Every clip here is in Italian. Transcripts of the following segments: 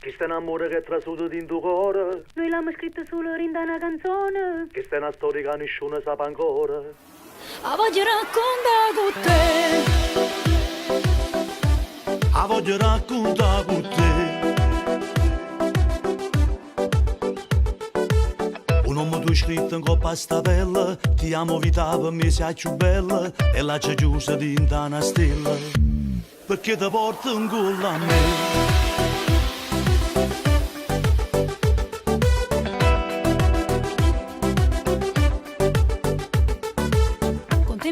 Questo è un amore che è trasuto in tuo cuore. Noi l'abbiamo scritto solo in una canzone. Questa è una storia che nessuno sa ancora. La voglio raccontare con te. La voglio raccontare con te. Un uomo tu scritto in coppa a sta pelle. Ti amo vita per me sei più bella. E la c'è chiusa dinta una stella. Perché ti porto in culo a me.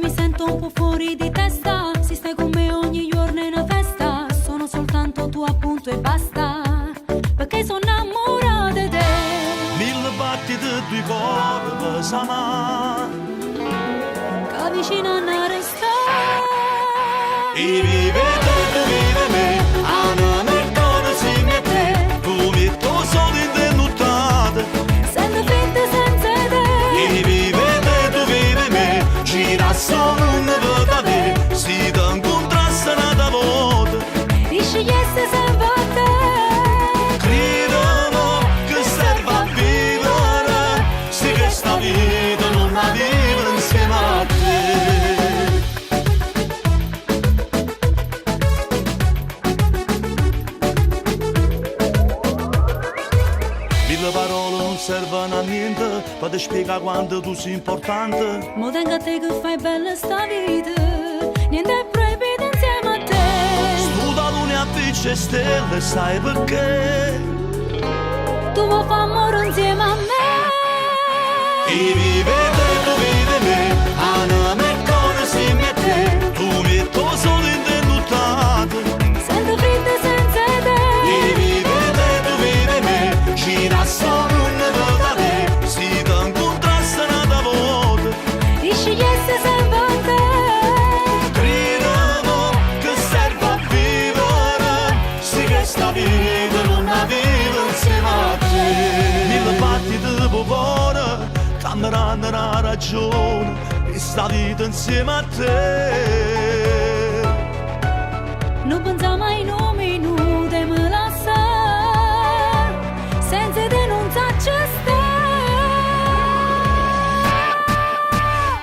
Mi sento un po' fuori di testa. Se stai con me ogni giorno è una festa. Sono soltanto tu appunto e basta. Perché sono innamorata di te. Mille battiti di cuore per s'amare. Che vicino a restare. E vive te, tu vive me. Anima e cuore si mette. Tu metto solo in te nottate. Sento freddo senza te. E vive te, tu vive me. Gira solo una volta te. Si ti incontrasse una volta. Ti scegliesse sempre a te. Credono che serve a vivere. Se questa vita non la vive insieme a te. Mille parole non servono a niente. Per te spiegare quanto tu sei importante. Mo tengo a te che fai bella sta vita. Niente è proibito insieme a te. Studato ne avvice stelle, sai perché? Tu vuoi fare amore insieme a me. E vive te, tu vive me. Anima e cuore si mette. Tu metto solo in te nottate. Sento freddo senza te. E vive te, tu vive me. Gira solo una volta te. Si ti incontrasse una volta. Ti scegliesse sempre a te. Credono che serve a vivere. Se questa vita non la vive insieme a te. Mille battiti di cuore cambieranno una ragione. Questa vita insieme a te. Non pensa mai in un minuto e me la sa. Senza te non saccio stare.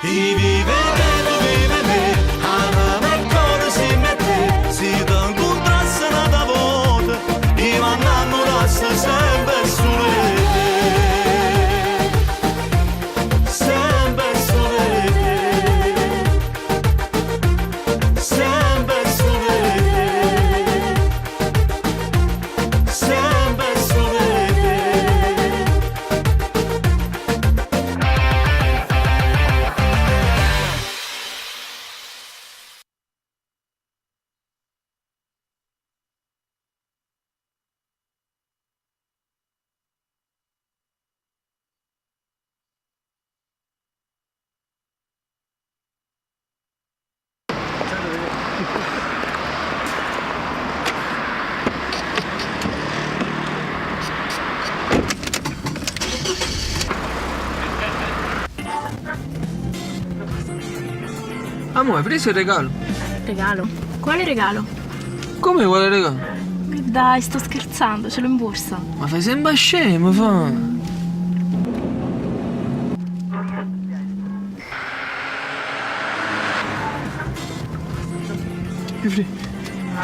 E vive te, tu vive me. Anima e cuore si mette. Si ti incontrasse una volta. E mi innamorasse sempre solo di te. Sempre solo di te. Sempre solo di te. Sempre solo di te. Amore, hai preso il regalo? Regalo? Quale regalo? Come quale regalo? Dai, sto scherzando, ce l'ho in borsa. Ma fai sempre scemo, fa.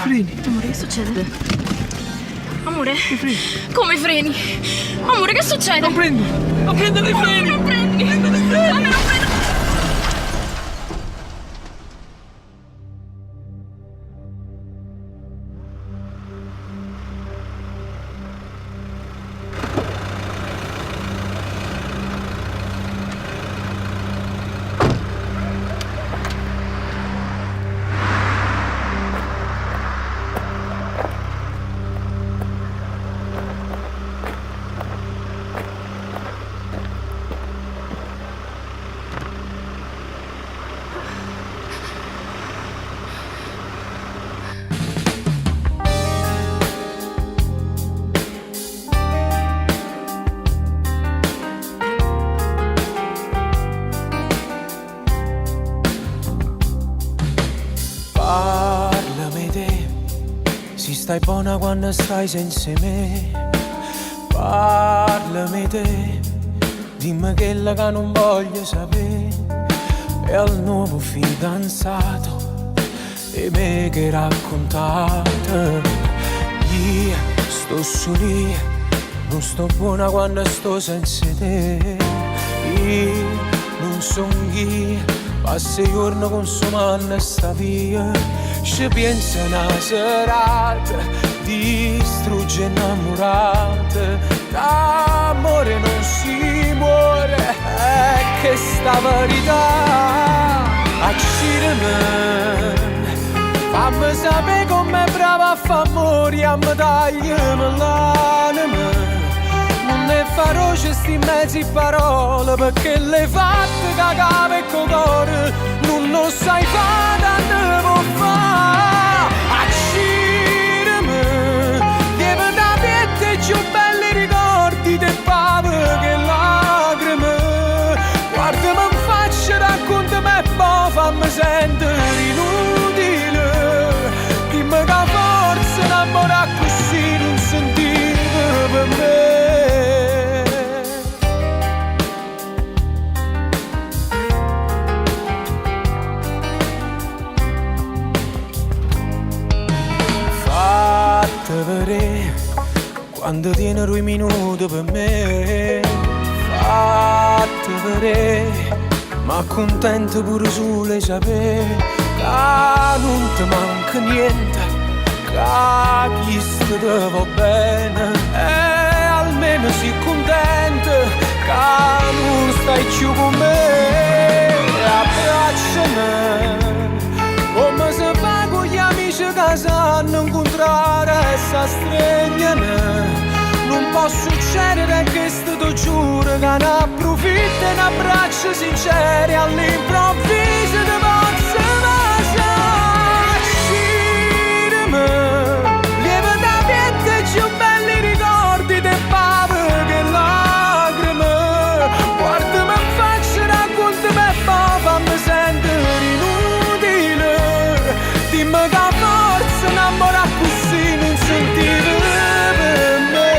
Freni. Amore, che succede? Amore? I freni. Come freni? Amore, che succede? Non prendi! Non prendere i freni! Non prendi! Amore, non prendi! stai buona quando stai senza me. Parlami te, dimmi quella che non voglio sapere. E al nuovo fidanzato e me che raccontate. Io sto su lì, non sto buona quando sto senza te. Io non son chi passa i giorni consumando sta via. Ci pensa una serata, distrugge innamorata. L'amore non si muore, è che sta verità. Accideme, fammi sapere com'è brava a fa amore, a me tagliami l'anima. Non ne farò questi mezzi parole, perché le fatte cagare con cuore. Non lo sai fare, devo fare. Accideme, devo da piette più belli ricordi dei pave che lacrime. Guardami in faccia, raccontami e poi fammi sentere inutile. Dimmi che forza innamorare così non sentiva per me. Quando tieni 2 minuti per me, fatti vedere, ma contento pure solo sapere che non ti manca niente, che chi sta te va bene, e almeno sei contento che non stai più con me. Abbracciami come si fa con gli amici che sanno incontrare e si stringono. Non può succedere che sto ti giuro che ne approfitta e ne abbraccia sinceri all'improvviso ti posso lasciare. Lieve da piette più belli ricordi dei pave che lacrime. Guardami in faccia, raccontami e poi fammi sentire inutile. Dimmi che forza innamorare così non sentire per me.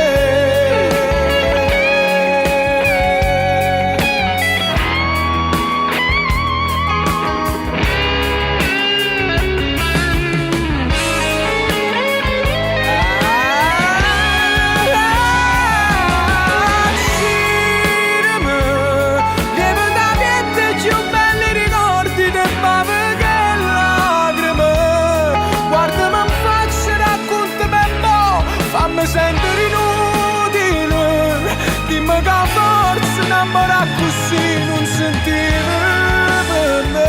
Sentire inutile, dimmi che forza innamorare così non sentire per me.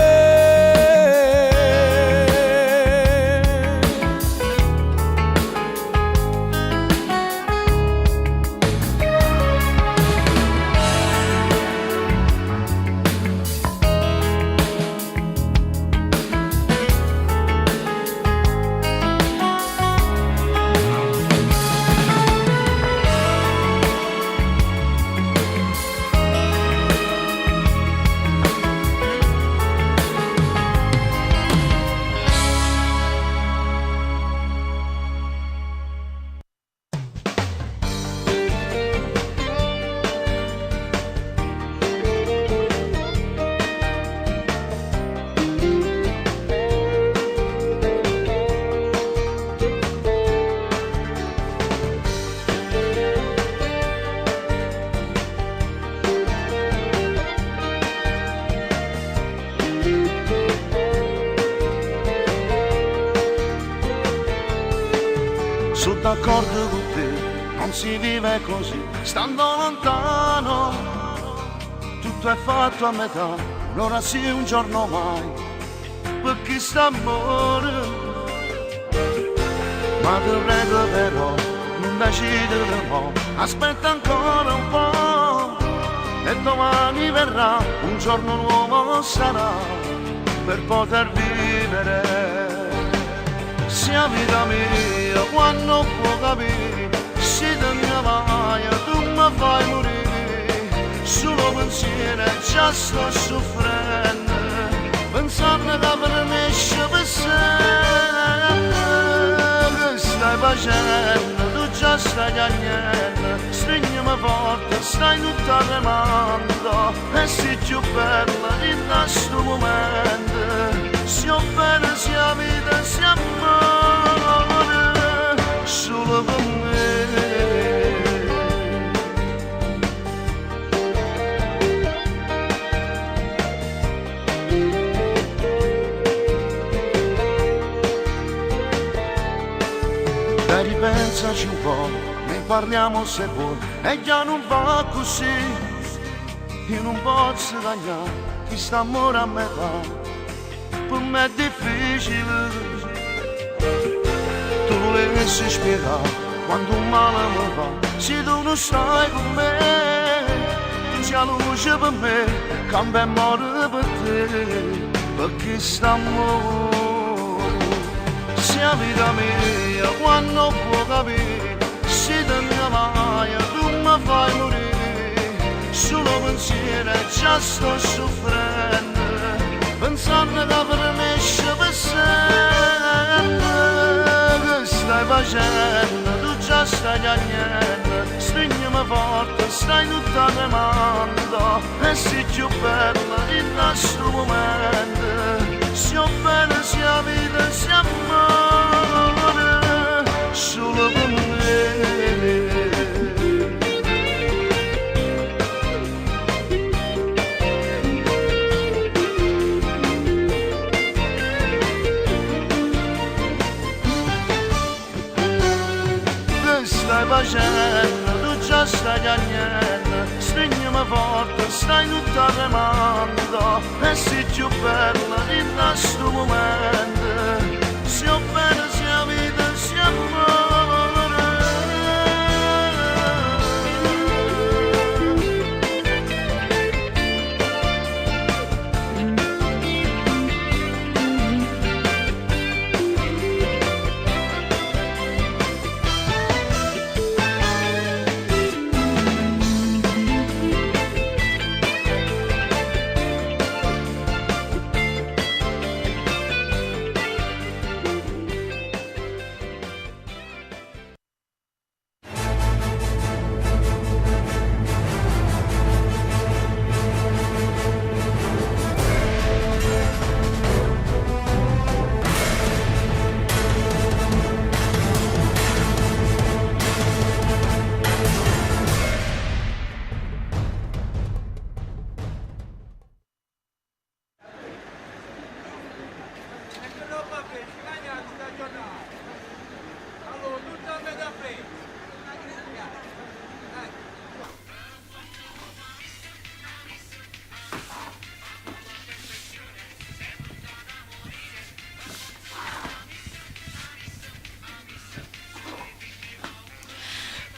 Sono d'accordo con te, non si vive così, stando lontano. Tutto è fatto a metà, un'ora sì, un giorno mai, per chi sta amore. Ma ti prego però, non decidere mo', aspetta ancora un po', e domani verrà, un giorno nuovo sarà, per poter vivere. Sia vita mia, quando può capire, se te ne vai, tu mi fai morire. Solo pensiero già sto soffrendo, pensando che per me per sempre. Che stai facendo? già stai piangendo, stringiami forte, stai tutta tremando, e sei più bella in questo momento, sia bene sia vita sia amore, solo per me. Ripensaci un po', ne parliamo se vuoi, e già non va così. Io non posso tagliare questo amore a metà, per me è difficile. Tu volessi spiegare quando un male mi fa, se tu non stai con me, tu sei la luce per me, cambia e muore per te, perché st'amore sia vita mia, quando può capire, se te mia maia, tu mi fai morire, solo pensiero già sto soffrendo, pensando che per me c'è per sempre, che stai facendo, tu già stai piangendo, stringimi forte, stai tutta tremando, e sei più bella in questo momento, sia bene sia vita sia amore, solo per me. Che stai facendo, tu già stai piangendo, stringimi forte, stai tutta tremando, e sei più bella in questo momento, sia bene sia vita sia amore.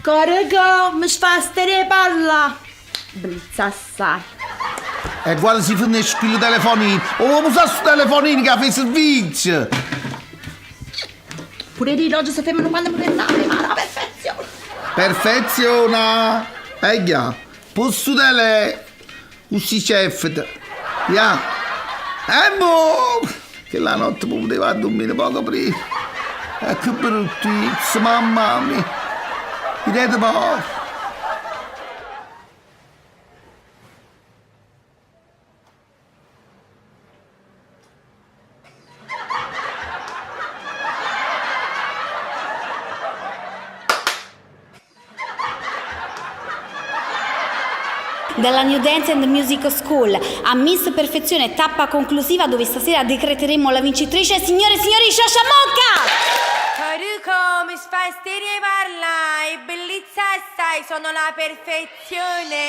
Corrego, mi sfastere palla. Blizza assai. E quando si finisce il telefonino, o usa su telefonino che fa servizio. Pure di oggi si fermano quando mi nave, ma la perfezione. Perfeziona. Già, posso delle usci chef. Ya. Che la notte poteva dormire poco prima. E che bruttizio, mamma mia. Vedete un po'. Dalla New Dance and Music School a Miss Perfezione, tappa conclusiva dove stasera decreteremo la vincitrice. Signore e signori, Sciascia Mocca! Caruco, mi fai stare parla, e bellezza stai, sono la perfezione.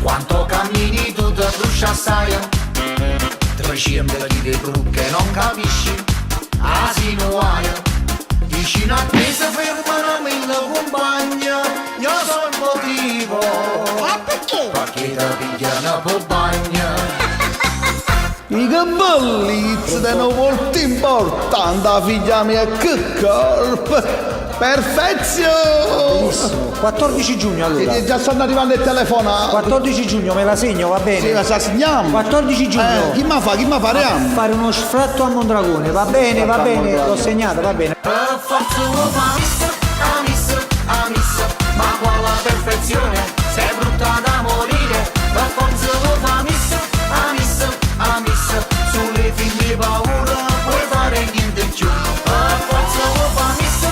Quanto cammini tu ti fruscia assai, 300 di bru che non capisci, asino guaia, vicino a te si fermano mille compagni, io so il motivo, perché? Perché ti pigliano per bagno. I che bellezza, te ne volta importante, figlia mia, che corpo. Perfezio! Benissimo. 14 giugno allora. Già stanno arrivando il telefono. 14 giugno me la segno, va bene? Sì, la segniamo. 14 giugno. Chi mi fa? Reamo. Fare uno sfratto a Mondragone, va bene, l'ho segnato, va bene. Per forza lo fa miss, ma quale perfezione, sei brutta da morire. Per forza lo fa miss, sulle fin di paura puoi fare niente più. Per forza lo fa miss,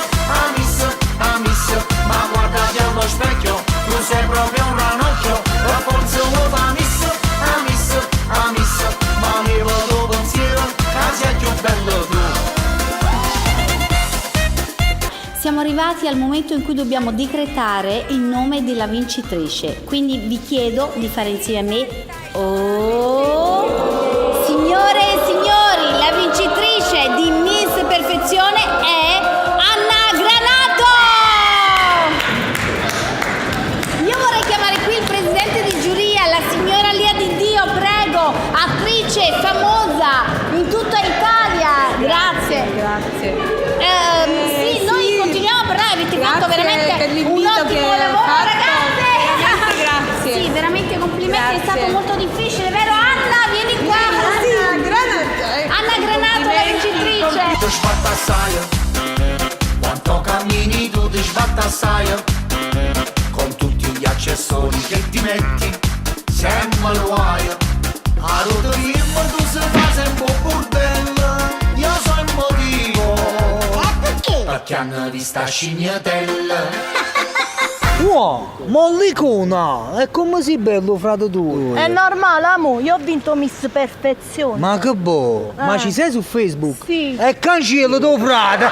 ma guardati allo specchio, tu sei proprio un ranocchio. Per forza lo fa miss, ma mi vado pensiero, che sei più bello tu. Siamo arrivati al momento in cui dobbiamo decretare il nome della vincitrice, quindi vi chiedo di fare insieme a me. Oh! Signore e signori, la vincitrice di Miss Perfezione è Anna Granato! Io vorrei chiamare qui il presidente di giuria, la signora Lia Di Dio, prego, attrice famosa in tutta Italia. Grazie. Sì, noi continuiamo a parlare, avete fatto veramente un ottimo lavoro, ragazze! Grazie. Sì, veramente complimenti, è stato molto difficile, vero Anna? Vieni qua! Anna Granato, la vincitrice! Ti sbatta assai, quanto cammini tu ti sbatta assai, con tutti gli accessori che ti metti, sempre guai, a rotorima tu sei fa sempre un bordello, io so il motivo, perché hanno vista scignatella. Wow, mollicona! E come sei bello, frate tu? È normale, amo, io ho vinto Miss Perfezione. Ma che boh, ma ci sei su Facebook? Sì. E cancello tuo frate!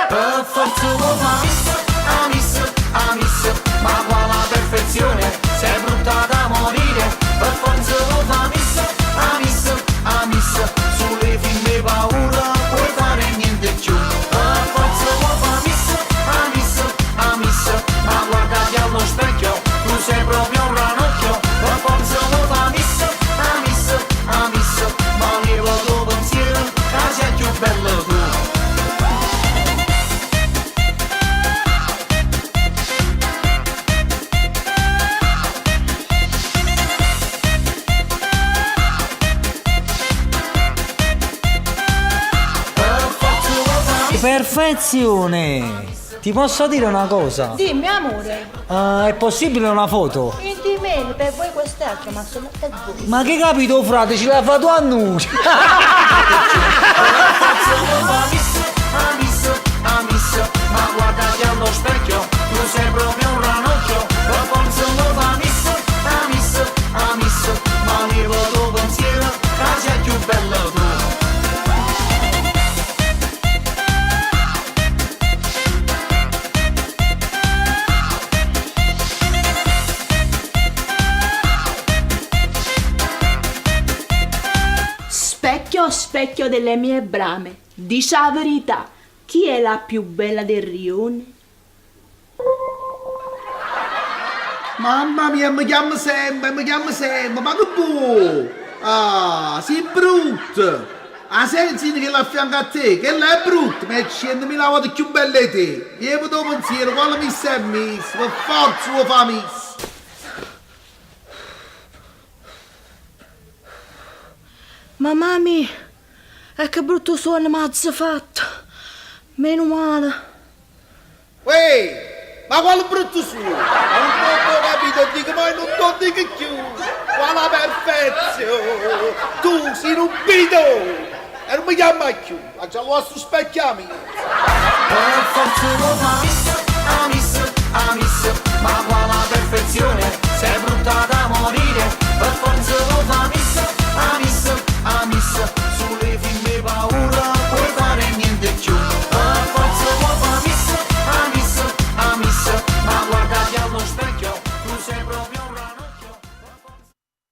Per forza lo fa miss, ma quale perfezione, sei brutta da morire. Per forza lo fa miss, sulle fin di paura puoi fare niente più. Per forza lo fa miss, ma guardati allo specchio, tu sei proprio un ranocchio. Per forza lo fa miss, ma levo tuo pensiero, che sei più bello tu. Perfezione! Ti posso dire una cosa? Dimmi, amore. È possibile una foto? Il di me, per voi quest'altro, ma sono per voi. Ma che capito, frate? Ce l'ha fatto a noi! Miss, ma guardati allo specchio, tu sei proprio un ranocchio. Per forza lo fa miss, ma levo tuo pensiero, che sei più bello tu. Specchio delle mie brame, dici la verità, chi è la più bella del rione? Mamma mia, mi chiamo sempre, ma che buono! Ah, sei brutto! Ah, senti che l'affianca a te, che lei è brutta, ma è 100.000 volte più bella di te! Io tuo pensiero, quale miss è miss? Per forza lo fa miss! Mamma mia, e che brutto suono mi ha fatto. Meno male. Uè, ma quale brutto suono? Non ho capito, dico, ma non ti dico più. Quale perfezione! Tu sei un bidone! E non mi chiama più, ma già lo specchiami. Per forza lo fa